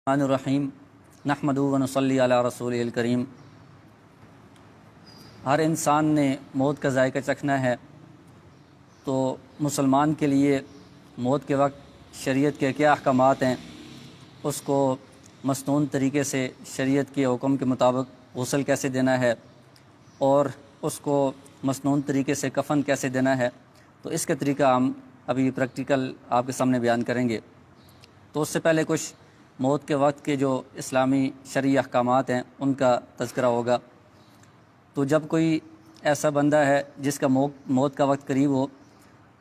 الرحیم نحمدہ و نصلی علی رسولہ الکریم۔ ہر انسان نے موت کا ذائقہ چکھنا ہے، تو مسلمان کے لیے موت کے وقت شریعت کے کیا احکامات ہیں، اس کو مسنون طریقے سے شریعت کے حکم کے مطابق غسل کیسے دینا ہے اور اس کو مسنون طریقے سے کفن کیسے دینا ہے، تو اس کا طریقہ ہم ابھی پریکٹیکل آپ کے سامنے بیان کریں گے۔ تو اس سے پہلے کچھ موت کے وقت کے جو اسلامی شرعی احکامات ہیں ان کا تذکرہ ہوگا۔ تو جب کوئی ایسا بندہ ہے جس کا موت کا وقت قریب ہو،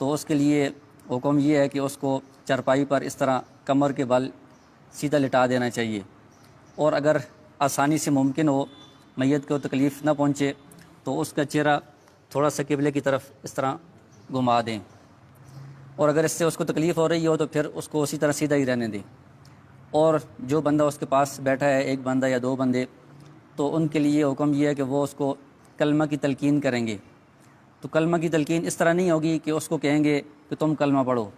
تو اس کے لیے حکم یہ ہے کہ اس کو چرپائی پر اس طرح کمر کے بل سیدھا لٹا دینا چاہیے، اور اگر آسانی سے ممکن ہو، میت کو تکلیف نہ پہنچے، تو اس کا چہرہ تھوڑا سا قبلے کی طرف اس طرح گھما دیں، اور اگر اس سے اس کو تکلیف ہو رہی ہو تو پھر اس کو اسی طرح سیدھا ہی رہنے دیں۔ اور جو بندہ اس کے پاس بیٹھا ہے، ایک بندہ یا دو بندے، تو ان کے لیے حکم یہ ہے کہ وہ اس کو کلمہ کی تلقین کریں گے۔ تو کلمہ کی تلقین اس طرح نہیں ہوگی کہ اس کو کہیں گے کہ تم کلمہ پڑھو،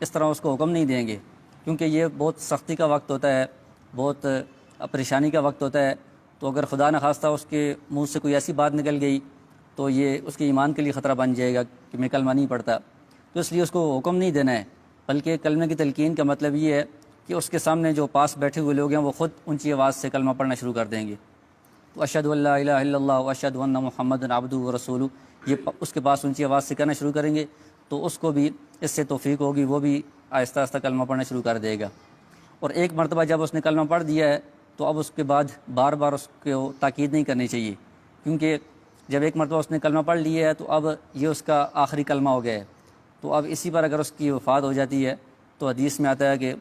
اس طرح اس کو حکم نہیں دیں گے، کیونکہ یہ بہت سختی کا وقت ہوتا ہے، بہت پریشانی کا وقت ہوتا ہے۔ تو اگر خدا نخواستہ اس کے منہ سے کوئی ایسی بات نکل گئی تو یہ اس کے ایمان کے لیے خطرہ بن جائے گا کہ میں کلمہ نہیں پڑھتا، تو اس لیے اس کو حکم نہیں دینا ہے، بلکہ کلمہ کی تلقین کا مطلب یہ ہے کہ اس کے سامنے جو پاس بیٹھے ہوئے لوگ ہیں وہ خود اونچی آواز سے کلمہ پڑھنا شروع کر دیں گے۔ تو اشہد ان لا الہ الا اللہ و اشہد ان محمد عبدہ و رسولہ، یہ اس کے پاس اونچی آواز سے کہنا شروع کریں گے، تو اس کو بھی اس سے توفیق ہوگی، وہ بھی آہستہ آہستہ کلمہ پڑھنا شروع کر دے گا۔ اور ایک مرتبہ جب اس نے کلمہ پڑھ دیا ہے تو اب اس کے بعد بار بار اس کو تاکید نہیں کرنی چاہیے، کیونکہ جب ایک مرتبہ اس نے کلمہ پڑھ لیا ہے تو اب یہ اس کا آخری کلمہ ہو گیا ہے۔ تو اب اسی پر اگر اس کی وفات ہو جاتی ہے تو حدیث میں آتا ہے کہ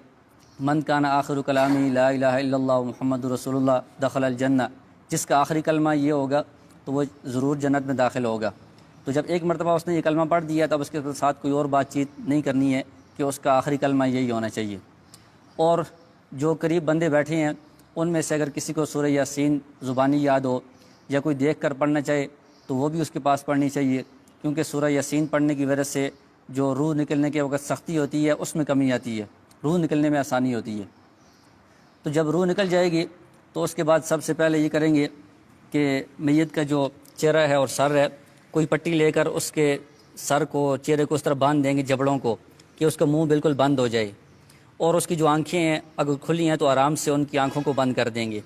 من کان آخر کلامی لا الہ الا اللہ محمد رسول اللہ دخل الجنہ، جس کا آخری کلمہ یہ ہوگا تو وہ ضرور جنت میں داخل ہوگا۔ تو جب ایک مرتبہ اس نے یہ کلمہ پڑھ دیا تب اس کے ساتھ کوئی اور بات چیت نہیں کرنی ہے کہ اس کا آخری کلمہ یہی ہونا چاہیے۔ اور جو قریب بندے بیٹھے ہیں ان میں سے اگر کسی کو سورہ یاسین زبانی یاد ہو یا کوئی دیکھ کر پڑھنا چاہے تو وہ بھی اس کے پاس پڑھنی چاہیے، کیونکہ سورہ یاسین پڑھنے کی وجہ سے جو روح نکلنے کے وقت سختی ہوتی ہے اس میں کمی آتی ہے، روح نکلنے میں آسانی ہوتی ہے۔ تو جب روح نکل جائے گی تو اس کے بعد سب سے پہلے یہ کریں گے کہ میت کا جو چہرہ ہے اور سر ہے، کوئی پٹی لے کر اس کے سر کو، چہرے کو اس طرح باندھ دیں گے، جبڑوں کو، کہ اس کا منہ بالکل بند ہو جائے، اور اس کی جو آنکھیں ہیں اگر کھلی ہیں تو آرام سے ان کی آنکھوں کو بند کر دیں گے۔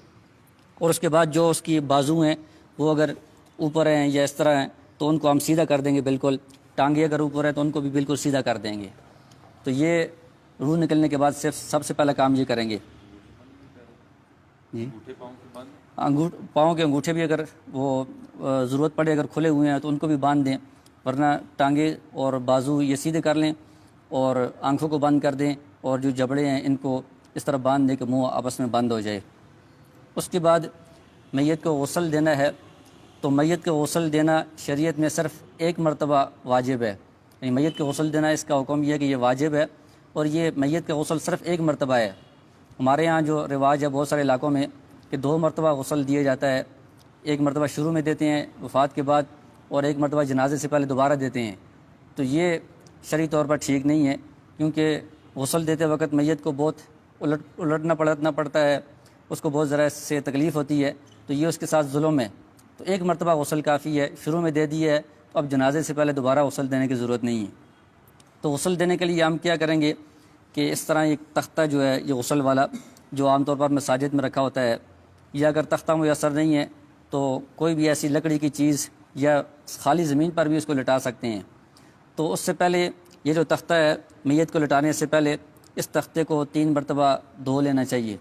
اور اس کے بعد جو اس کی بازو ہیں وہ اگر اوپر ہیں یا اس طرح ہیں تو ان کو ہم سیدھا کر دیں گے بالکل، ٹانگیں اگر اوپر ہیں تو ان کو بھی بالکل سیدھا کر دیں گے۔ تو یہ روح نکلنے کے بعد صرف سب سے پہلا کام یہ کریں گے۔ جی، پاؤں کے انگوٹھے بھی اگر وہ ضرورت پڑے، اگر کھلے ہوئے ہیں تو ان کو بھی باندھ دیں، ورنہ ٹانگیں اور بازو یہ سیدھے کر لیں اور آنکھوں کو بند کر دیں، اور جو جبڑے ہیں ان کو اس طرح باندھ دیں کہ منہ آپس میں بند ہو جائے۔ اس کے بعد میت کو غسل دینا ہے، تو میت کو غسل دینا شریعت میں صرف ایک مرتبہ واجب ہے، یعنی میت کو غسل دینا اس کا حکم یہ ہے کہ یہ واجب ہے، اور یہ میت کا غسل صرف ایک مرتبہ ہے۔ ہمارے ہاں جو رواج ہے بہت سارے علاقوں میں کہ 2 مرتبہ غسل دیا جاتا ہے، ایک مرتبہ شروع میں دیتے ہیں وفات کے بعد، اور ایک مرتبہ جنازے سے پہلے دوبارہ دیتے ہیں۔ تو یہ شرعی طور پر ٹھیک نہیں ہے، کیونکہ غسل دیتے وقت میت کو بہت الٹنا پلٹنا پڑتا ہے، اس کو بہت ذرا سے تکلیف ہوتی ہے، تو یہ اس کے ساتھ ظلم ہے۔ تو ایک مرتبہ غسل کافی ہے، شروع میں دے دی ہے تو اب جنازے سے پہلے دوبارہ غسل دینے کی ضرورت نہیں ہے۔ تو غسل دینے کے لیے ہم کیا کریں گے کہ اس طرح ایک تختہ جو ہے یہ غسل والا، جو عام طور پر مساجد میں رکھا ہوتا ہے، یا اگر تختہ میسر نہیں ہے تو کوئی بھی ایسی لکڑی کی چیز یا خالی زمین پر بھی اس کو لٹا سکتے ہیں۔ تو اس سے پہلے یہ جو تختہ ہے، میت کو لٹانے سے پہلے اس تختے کو 3 مرتبہ دھو لینا چاہیے،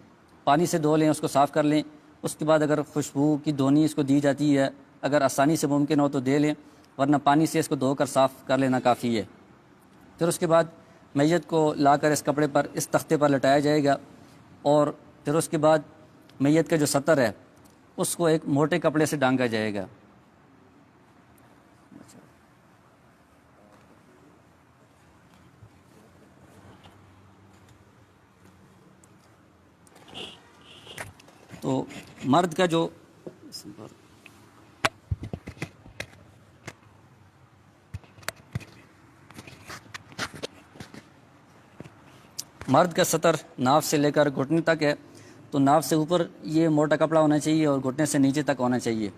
پانی سے دھو لیں، اس کو صاف کر لیں۔ اس کے بعد اگر خوشبو کی دھونی اس کو دی جاتی ہے، اگر آسانی سے ممکن ہو تو دے لیں، ورنہ پانی سے اس کو دھو کر صاف کر لینا کافی ہے۔ پھر اس کے بعد میت کو لا کر اس کپڑے پر، اس تختے پر لٹایا جائے گا، اور پھر اس کے بعد میت کا جو ستر ہے اس کو ایک موٹے کپڑے سے ڈھانکا جائے گا۔ تو مرد کا جو مرد کا سطر ناف سے لے کر گھٹنے تک ہے، تو ناف سے اوپر یہ موٹا کپڑا ہونا چاہیے اور گھٹنے سے نیچے تک ہونا چاہیے،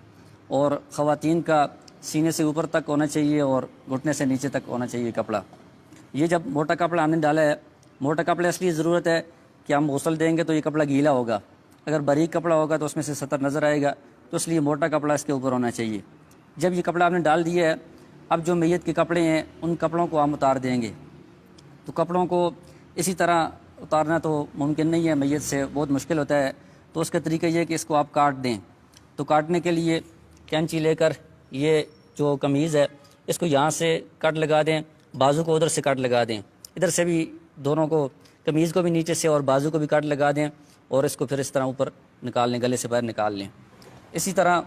اور خواتین کا سینے سے اوپر تک ہونا چاہیے اور گھٹنے سے نیچے تک ہونا چاہیے کپڑا۔ یہ جب موٹا کپڑا ہم نے ڈالا ہے، موٹا کپڑا اس لیے ضرورت ہے کہ ہم غسل دیں گے تو یہ کپڑا گیلا ہوگا، اگر باریک کپڑا ہوگا تو اس میں سے سطر نظر آئے گا، تو اس لیے موٹا کپڑا اس کے اوپر ہونا چاہیے۔ جب یہ کپڑا آپ نے ڈال دیا ہے، اب جو میت کے کپڑے ہیں ان کپڑوں کو ہم اتار دیں گے۔ تو کپڑوں کو اسی طرح اتارنا تو ممکن نہیں ہے، میت سے بہت مشکل ہوتا ہے، تو اس کا طریقہ یہ ہے کہ اس کو آپ کاٹ دیں۔ تو کاٹنے کے لیے کینچی لے کر یہ جو قمیض ہے اس کو یہاں سے کٹ لگا دیں، بازو کو ادھر سے کٹ لگا دیں، ادھر سے بھی دونوں کو، قمیض کو بھی نیچے سے اور بازو کو بھی کٹ لگا دیں، اور اس کو پھر اس طرح اوپر نکال لیں، گلے سے باہر نکال لیں۔ اسی طرح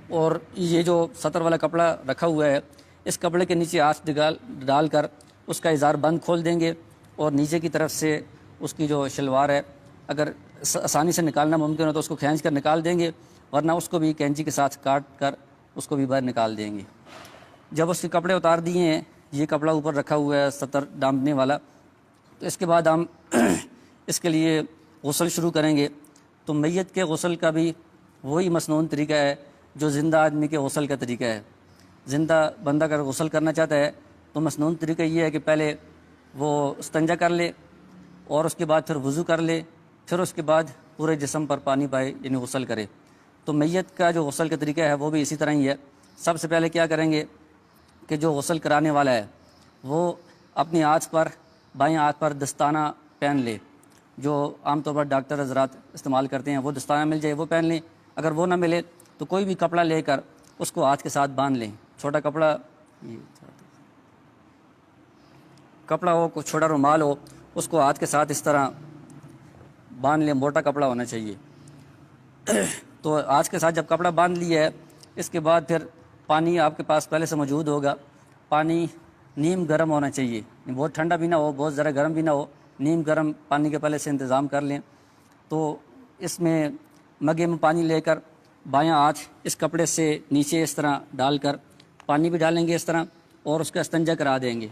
اور یہ جو سطر والا کپڑا رکھا ہوا ہے، اس کپڑے کے نیچے ہاتھ ڈال کر اس کا ازار بند کھول دیں گے، اور نیچے کی طرف سے اس کی جو شلوار ہے اگر آسانی سے نکالنا ممکن ہو تو اس کو کھینچ کر نکال دیں گے، ورنہ اس کو بھی کینچی کے ساتھ کاٹ کر اس کو بھی باہر نکال دیں گے۔ جب اس کے کپڑے اتار دیے ہیں، یہ کپڑا اوپر رکھا ہوا ہے سطر ڈانپنے والا، تو اس کے بعد ہم اس کے لیے غسل شروع کریں گے۔ تو میت کے غسل کا بھی وہی مسنون طریقہ ہے جو زندہ آدمی کے غسل کا طریقہ ہے۔ زندہ بندہ اگر غسل کرنا چاہتا ہے تو مسنون طریقہ یہ ہے کہ پہلے وہ استنجا کر لے، اور اس کے بعد پھر وضو کر لے، پھر اس کے بعد پورے جسم پر پانی پائے، یعنی غسل کرے۔ تو میت کا جو غسل کا طریقہ ہے وہ بھی اسی طرح ہی ہے۔ سب سے پہلے کیا کریں گے کہ جو غسل کرانے والا ہے وہ اپنی ہاتھ پر، بائیں ہاتھ پر دستانہ پہن لے، جو عام طور پر ڈاکٹر حضرات استعمال کرتے ہیں، وہ دستانہ مل جائے وہ پہن لیں۔ اگر وہ نہ ملے تو کوئی بھی کپڑا لے کر اس کو ہاتھ کے ساتھ باندھ لیں، چھوٹا کپڑا ہو، کوئی چھوٹا رومال ہو، اس کو ہاتھ کے ساتھ اس طرح باندھ لیں، موٹا کپڑا ہونا چاہیے۔ تو ہاتھ کے ساتھ جب کپڑا باندھ لیا ہے، اس کے بعد پھر پانی آپ کے پاس پہلے سے موجود ہوگا، پانی نیم گرم ہونا چاہیے، بہت ٹھنڈا بھی نہ ہو، بہت ذرا گرم بھی نہ ہو، نیم گرم پانی کے پہلے سے انتظام کر لیں۔ تو اس میں مگے میں پانی لے کر بایاں ہاتھ اس کپڑے سے نیچے اس طرح ڈال کر پانی بھی ڈالیں گے اس طرح، اور اس کا استنجا کرا دیں گے۔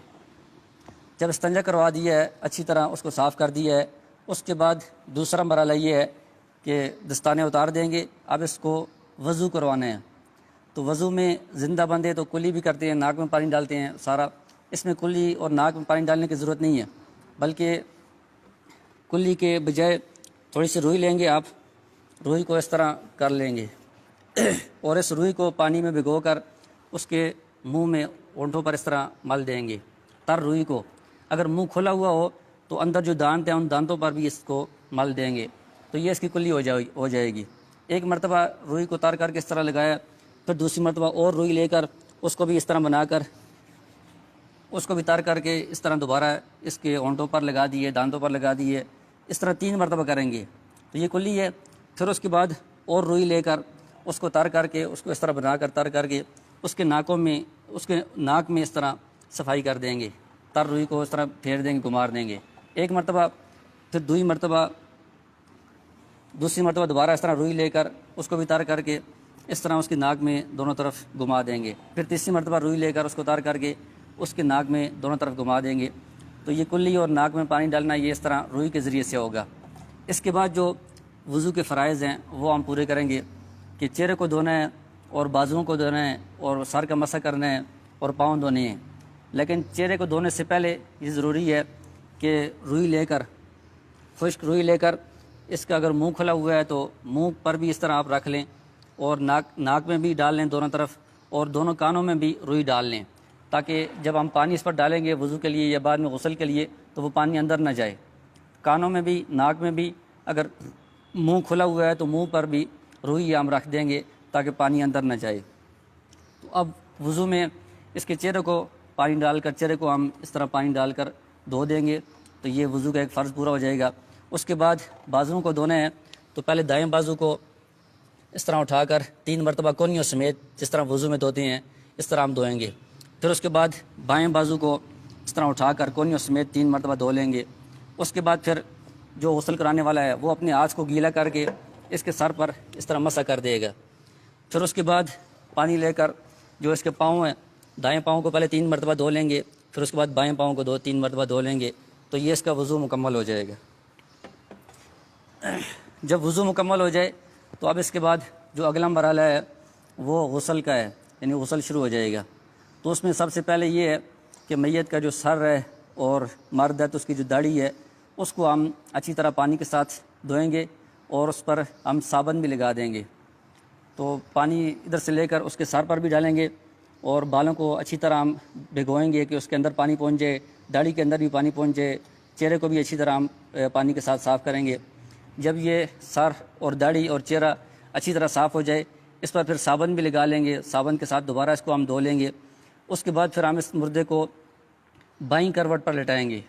جب استنجا کروا دیا ہے، اچھی طرح اس کو صاف کر دیا ہے، اس کے بعد دوسرا مرحلہ یہ ہے کہ دستانے اتار دیں گے۔ اب اس کو وضو کروانا ہے۔ تو وضو میں زندہ بندے تو کلی بھی کرتے ہیں، ناک میں پانی ڈالتے ہیں سارا، اس میں کلی اور ناک میں پانی ڈالنے کی ضرورت نہیں ہے، بلکہ کلی کے بجائے تھوڑی سی روئی لیں گے، آپ روئی کو اس طرح کر لیں گے اور اس روئی کو پانی میں بھگو کر اس کے منہ میں، ہونٹوں پر اس طرح مل دیں گے تر روئی کو۔ اگر منہ کھلا ہوا ہو تو اندر جو دانت ہیں ان دانتوں پر بھی اس کو مل دیں گے، تو یہ اس کی کلی ہو جائے گی۔ ایک مرتبہ روئی کو تر کر کے اس طرح لگایا، پھر دوسری مرتبہ اور روئی لے کر اس کو بھی اس طرح بنا کر اس کو بھی تر کر کے اس طرح دوبارہ اس کے ہونٹوں پر لگا دیے، دانتوں پر لگا دیے، اس طرح 3 مرتبہ کریں گے، تو یہ کلی ہے۔ پھر اس کے بعد اور روئی لے کر اس کو تر کر کے، اس کو اس طرح بنا کر تر کر کے اس کے ناک میں اس طرح صفائی کر دیں گے، تر روئی کو اس طرح پھیر دیں گے، گمار دیں گے ایک مرتبہ، پھر دوسری مرتبہ دوبارہ اس طرح روئی لے کر اس کو بھی تر کر کے اس طرح اس کی ناک میں دونوں طرف گھما دیں گے، پھر تیسری مرتبہ روئی لے کر اس کو تر کر کے اس کے ناک میں دونوں طرف گھما دیں گے۔ تو یہ کلی اور ناک میں پانی ڈالنا یہ اس طرح روئی کے ذریعے سے ہوگا۔ اس کے بعد جو وضو کے فرائض ہیں وہ ہم پورے کریں گے کہ چہرے کو دھونا ہے، اور بازوؤں کو دھونا ہے، اور سر کا مسح کرنا ہے، اور پاؤں دھونے ہیں۔ لیکن چہرے کو دھونے سے پہلے یہ ضروری ہے کہ روئی لے کر، خشک روئی لے کر، اس کا اگر منہ کھلا ہوا ہے تو منہ پر بھی اس طرح آپ رکھ لیں، اور ناک میں بھی ڈال لیں دونوں طرف، اور دونوں کانوں میں بھی روئی ڈال لیں، تاکہ جب ہم پانی اس پر ڈالیں گے وضو کے لیے یا بعد میں غسل کے لیے تو وہ پانی اندر نہ جائے۔ کانوں میں بھی، ناک میں بھی، اگر منہ کھلا ہوا ہے تو منہ پر بھی روئی ہم رکھ دیں گے تاکہ پانی اندر نہ جائے۔ تو اب وضو میں اس کے چہرے کو پانی ڈال کر، چہرے کو ہم اس طرح پانی ڈال کر دھو دیں گے، تو یہ وضو کا ایک فرض پورا ہو جائے گا۔ اس کے بعد بازوؤں کو دھونا ہے، تو پہلے دائیں بازو کو اس طرح اٹھا کر 3 مرتبہ کونیوں سمیت جس طرح وضو میں دھوتے ہیں اس طرح ہم دھوئیں گے۔ پھر اس کے بعد بائیں بازو کو اس طرح اٹھا کر کونیوں سمیت 3 مرتبہ دھو لیں گے۔ اس کے بعد پھر جو غسل کرانے والا ہے وہ اپنے ہاتھ کو گیلا کر کے اس کے سر پر اس طرح مسح کر دے گا۔ پھر اس کے بعد پانی لے کر جو اس کے پاؤں ہیں، دائیں پاؤں کو پہلے 3 مرتبہ دھو لیں گے، پھر اس کے بعد بائیں پاؤں کو 3 مرتبہ دھو لیں گے، تو یہ اس کا وضو مکمل ہو جائے گا۔ جب وضو مکمل ہو جائے تو اب اس کے بعد جو اگلا مرحلہ ہے وہ غسل کا ہے، یعنی غسل شروع ہو جائے گا۔ تو اس میں سب سے پہلے یہ ہے کہ میت کا جو سر ہے اور مرد ہے تو اس کی جو داڑھی ہے اس کو ہم اچھی طرح پانی کے ساتھ دھوئیں گے اور اس پر ہم صابن بھی لگا دیں گے۔ تو پانی ادھر سے لے کر اس کے سر پر بھی ڈالیں گے اور بالوں کو اچھی طرح ہم بھگوئیں گے کہ اس کے اندر پانی پہنچ جائے، داڑھی کے اندر بھی پانی پہنچ جائے، چہرے کو بھی اچھی طرح ہم پانی کے ساتھ صاف کریں گے۔ جب یہ سر اور داڑھی اور چہرہ اچھی طرح صاف ہو جائے اس پر پھر صابن بھی لگا لیں گے، صابن کے ساتھ دوبارہ اس کو ہم دھو لیں گے۔ اس کے بعد پھر ہم اس مردے کو بائیں کروٹ پر لٹائیں گے۔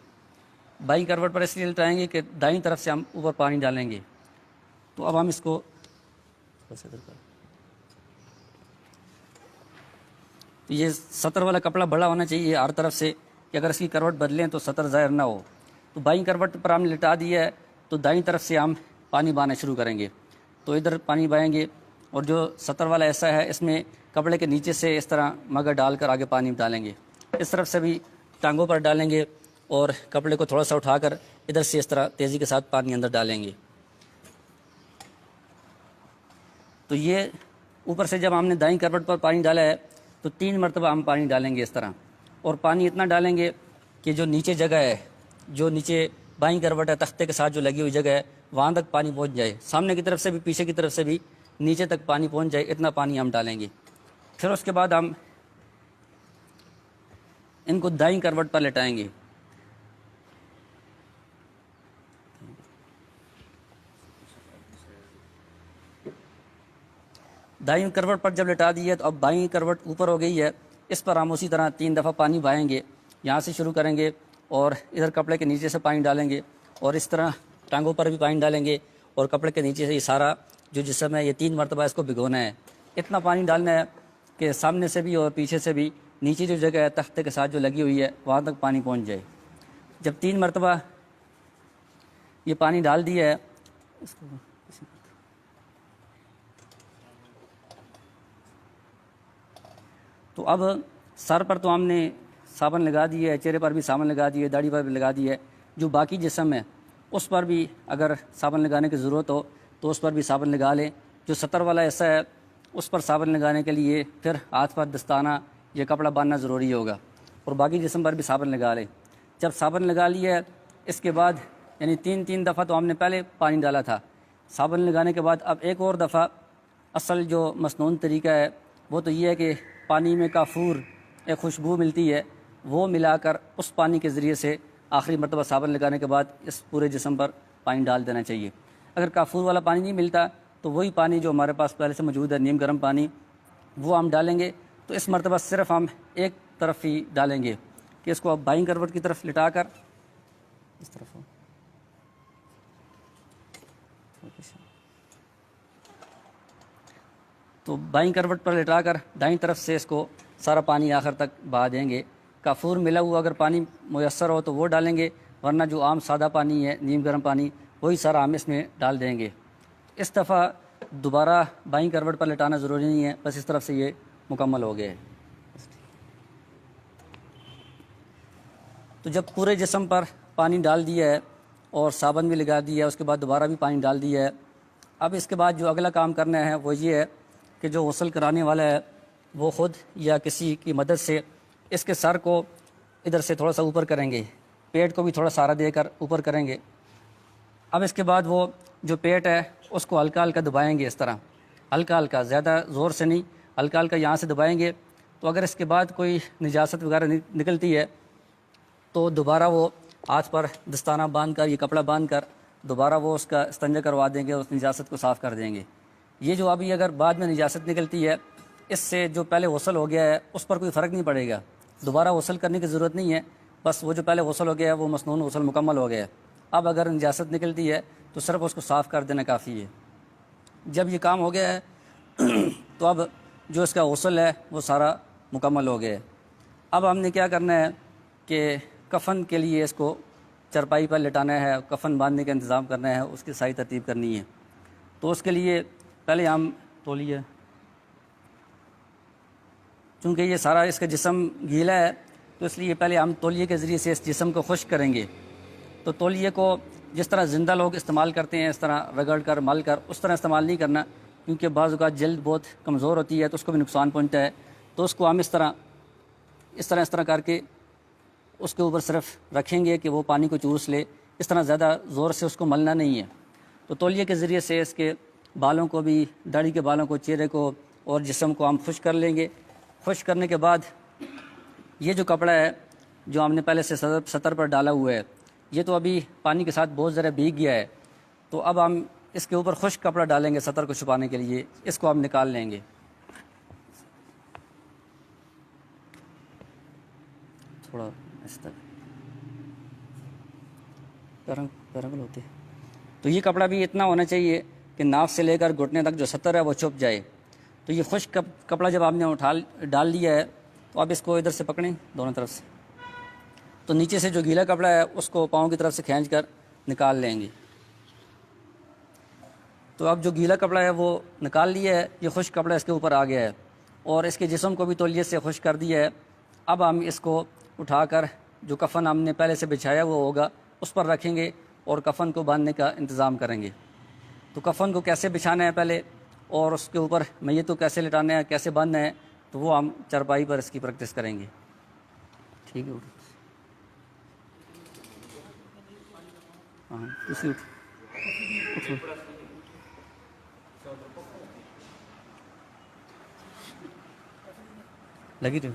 بائیں کروٹ پر اس لیے لٹائیں گے کہ دائیں طرف سے ہم اوپر پانی ڈالیں گے۔ تو اب ہم اس کو یہ سطر والا کپڑا بڑا ہونا چاہیے ہر طرف سے کہ اگر اس کی کروٹ بدلیں تو سطر ظاہر نہ ہو۔ تو بائیں کروٹ پر ہم نے لٹا دیا ہے تو دائیں طرف سے ہم پانی بہانا شروع کریں گے۔ تو ادھر پانی بہائیں گے اور جو سطر والا ایسا ہے اس میں کپڑے کے نیچے سے اس طرح مگا ڈال کر آگے پانی ڈالیں گے، اس طرف سے بھی ٹانگوں پر ڈالیں گے اور کپڑے کو تھوڑا سا اٹھا کر ادھر سے اس طرح تیزی کے ساتھ پانی اندر ڈالیں گے۔ تو یہ اوپر سے جب ہم نے دائیں کروٹ پر پانی ڈالا ہے تو 3 مرتبہ ہم پانی ڈالیں گے اس طرح، اور پانی اتنا ڈالیں گے کہ جو نیچے جگہ ہے، جو نیچے بائیں کروٹ ہے تختے کے ساتھ جو لگی ہوئی جگہ ہے وہاں تک پانی پہنچ جائے، سامنے کی طرف سے بھی پیچھے کی طرف سے بھی نیچے تک پانی پہنچ جائے، اتنا پانی ہم ڈالیں گے۔ پھر اس کے بعد ہم ان کو دائیں کروٹ پر لٹائیں گے۔ دائیں کروٹ پر جب لٹا دی ہے تو اب بائیں کروٹ اوپر ہو گئی ہے، اس پر ہم اسی طرح 3 دفعہ پانی بہائیں گے، یہاں سے شروع کریں گے اور ادھر کپڑے کے نیچے سے پانی ڈالیں گے اور اس طرح ٹانگوں پر بھی پانی ڈالیں گے اور کپڑے کے نیچے سے یہ سارا جو جسم ہے یہ 3 مرتبہ اس کو بھگونا ہے۔ اتنا پانی ڈالنا ہے کہ سامنے سے بھی اور پیچھے سے بھی نیچے جو جگہ ہے تختے کے ساتھ جو لگی ہوئی ہے وہاں تک پانی پہنچ جائے۔ جب 3 مرتبہ یہ پانی ڈال دیا ہے تو اب سر پر تو ہم نے صابن لگا دی ہے، چہرے پر بھی صابن لگا دی ہے، داڑھی پر بھی لگا دی ہے، جو باقی جسم ہے اس پر بھی اگر صابن لگانے کی ضرورت ہو تو اس پر بھی صابن لگا لیں۔ جو سطر والا ایسا ہے اس پر صابن لگانے کے لیے پھر ہاتھ پر دستانہ یہ کپڑا باندھنا ضروری ہوگا، اور باقی جسم پر بھی صابن لگا لیں۔ جب صابن لگا لیا ہے اس کے بعد یعنی 3 دفعہ تو ہم نے پہلے پانی ڈالا تھا، صابن لگانے کے بعد اب ایک اور دفعہ اصل جو مسنون طریقہ ہے وہ تو یہ ہے کہ پانی میں کافور ایک خوشبو ملتی ہے، وہ ملا کر اس پانی کے ذریعے سے آخری مرتبہ صابن لگانے کے بعد اس پورے جسم پر پانی ڈال دینا چاہیے۔ اگر کافور والا پانی نہیں ملتا تو وہی پانی جو ہمارے پاس پہلے سے موجود ہے نیم گرم پانی وہ ہم ڈالیں گے۔ تو اس مرتبہ صرف ہم ایک طرف ہی ڈالیں گے کہ اس کو اب بائیں کروٹ کی طرف لٹا کر اس طرف تو بائیں کروٹ پر لٹا کر دائیں طرف سے اس کو سارا پانی آخر تک بہا دیں گے۔ کافور ملا ہوا اگر پانی میسر ہو تو وہ ڈالیں گے، ورنہ جو عام سادہ پانی ہے نیم گرم پانی وہی سارا ہم اس میں ڈال دیں گے۔ اس دفعہ دوبارہ بائیں کروٹ پر لٹانا ضروری نہیں ہے، بس اس طرف سے یہ مکمل ہو گئے۔ تو جب پورے جسم پر پانی ڈال دیا ہے اور صابن بھی لگا دیا ہے، اس کے بعد دوبارہ بھی پانی ڈال دیا ہے، اب اس کے بعد جو اگلا کام کرنا ہے وہ یہ ہے کہ جو غسل کرانے والا ہے وہ خود یا کسی کی مدد سے اس کے سر کو ادھر سے تھوڑا سا اوپر کریں گے، پیٹ کو بھی تھوڑا سہارا دے کر اوپر کریں گے۔ اب اس کے بعد وہ جو پیٹ ہے اس کو ہلکا ہلکا دبائیں گے، اس طرح ہلکا ہلکا، زیادہ زور سے نہیں، ہلکا ہلکا یہاں سے دبائیں گے۔ تو اگر اس کے بعد کوئی نجاست وغیرہ نکلتی ہے تو دوبارہ وہ ہاتھ پر دستانہ باندھ کر یہ کپڑا باندھ کر دوبارہ وہ اس کا استنجا کروا دیں گے، اس نجاست کو صاف کر دیں گے۔ یہ جو ابھی اگر بعد میں نجاست نکلتی ہے اس سے جو پہلے غسل ہو گیا ہے اس پر کوئی فرق نہیں پڑے گا، دوبارہ غسل کرنے کی ضرورت نہیں ہے، بس وہ جو پہلے غسل ہو گیا ہے وہ مسنون غسل مکمل ہو گیا ہے۔ اب اگر نجاست نکلتی ہے تو صرف اس کو صاف کر دینا کافی ہے۔ جب یہ کام ہو گیا ہے تو اب جو اس کا غسل ہے وہ سارا مکمل ہو گیا ہے۔ اب ہم نے کیا کرنا ہے کہ کفن کے لیے اس کو چرپائی پر لٹانا ہے، کفن باندھنے کا انتظام کرنا ہے، اس کی صحیح ترتیب کرنی ہے۔ تو اس کے لیے پہلے ہم تولیہ، چونکہ یہ سارا اس کا جسم گیلا ہے تو اس لیے پہلے ہم تولیے کے ذریعے سے اس جسم کو خشک کریں گے۔ تو تولیے کو جس طرح زندہ لوگ استعمال کرتے ہیں اس طرح رگڑ کر مل کر اس طرح استعمال نہیں کرنا، کیونکہ بعض اوقات جلد بہت کمزور ہوتی ہے تو اس کو بھی نقصان پہنچتا ہے۔ تو اس کو ہم اس طرح کر کے اس کے اوپر صرف رکھیں گے کہ وہ پانی کو چوس لے، اس طرح زیادہ زور سے اس کو ملنا نہیں ہے۔ تو تولیے کے ذریعے سے اس کے بالوں کو بھی، داڑھی کے بالوں کو، چہرے کو اور جسم کو ہم خشک کر لیں گے۔ خشک کرنے کے بعد یہ جو کپڑا ہے جو ہم نے پہلے سے سطر پر ڈالا ہوا ہے، یہ تو ابھی پانی کے ساتھ بہت ذرا بھیگ گیا ہے، تو اب ہم اس کے اوپر خشک کپڑا ڈالیں گے سطر کو چھپانے کے لیے، اس کو ہم نکال لیں گے۔ تھوڑا اس طرح پیرنگل ہوتے ہیں۔ تو یہ کپڑا بھی اتنا ہونا چاہیے کہ ناف سے لے کر گھٹنے تک جو سطر ہے وہ چھپ جائے۔ تو یہ خشک کپڑا جب آپ نے ڈال لیا ہے تو آپ اس کو ادھر سے پکڑیں دونوں طرف سے، تو نیچے سے جو گیلا کپڑا ہے اس کو پاؤں کی طرف سے کھینچ کر نکال لیں گے۔ تو اب جو گیلا کپڑا ہے وہ نکال لیا ہے، یہ خشک کپڑا اس کے اوپر آ گیا ہے اور اس کے جسم کو بھی تولیے سے خشک کر دیا ہے۔ اب ہم اس کو اٹھا کر جو کفن ہم نے پہلے سے بچھایا وہ ہوگا اس پر رکھیں گے اور کفن کو باندھنے کا انتظام کریں گے۔ تو کفن کو کیسے بچھانا ہے پہلے اور اس کے اوپر میت کو کیسے لٹانا ہے، کیسے باندھنا ہے، تو وہ ہم چرپائی پر اس کی پریکٹس کریں گے۔ ٹھیک ہے، ہاں اسی اٹھو لگی تو